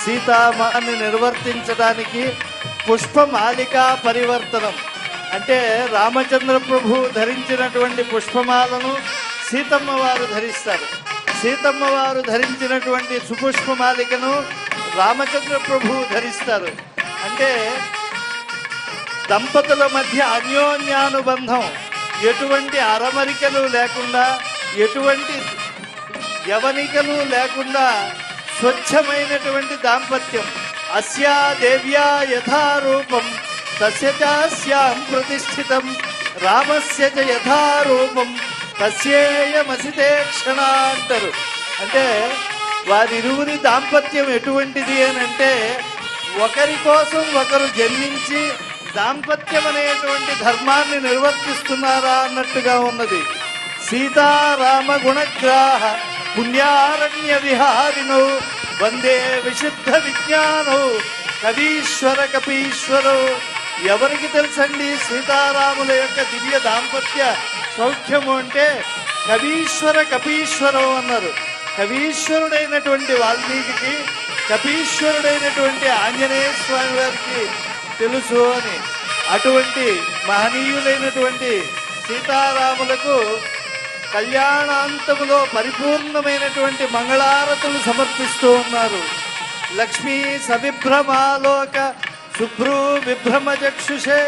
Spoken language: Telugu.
సీతామాని నిర్వర్తించడానికి పుష్పమాలికా పరివర్తనం అంటే రామచంద్ర ప్రభు ధరించినటువంటి పుష్పమాలను సీతమ్మ వారు ధరిస్తారు. సీతమ్మ వారు ధరించినటువంటి సుపుష్పమాలికను రామచంద్ర ప్రభు ధరిస్తారు. అంటే దంపతుల మధ్య అన్యోన్యానుబంధం, ఎటువంటి అరమరికలు లేకుండా, ఎటువంటి యవనికలు లేకుండా స్వచ్ఛమైనటువంటి దాంపత్యం. అస్యా దేవ్యా యథారూపం తస్య చాస్యాం ప్రతిష్ఠితం రామస్య చ యథారూపం తస్యేయమసితే క్షణ అంటారు. అంటే వారిరువురి దాంపత్యం ఎటువంటిది అని అంటే ఒకరి కోసం ఒకరు జన్మించి దాంపత్యం అనేటువంటి ధర్మాన్ని నిర్వర్తిస్తున్నారా అన్నట్టుగా ఉన్నది. సీతారామ గుణగ్రాహ పుణ్యారణ్య విహారిణో వందే విశుద్ధ విజ్ఞానో కవీశ్వర కపీశ్వరో. ఎవరికి తెలుసండి సీతారాముల యొక్క దివ్య దాంపత్య సౌఖ్యము అంటే? కవీశ్వర కపీశ్వరం అన్నారు. కవీశ్వరుడైనటువంటి వాల్మీకి, కపీశ్వరుడైనటువంటి ఆంజనేయ స్వామి వారికి తెలుసు అని. అటువంటి మహనీయులైనటువంటి సీతారాములకు కళ్యాణాంతములో పరిపూర్ణమైనటువంటి మంగళారతులు సమర్పిస్తూ ఉన్నారు. లక్ష్మీ సవిభ్రమాలోక శుభ్రూ విభ్రమ చక్షుషే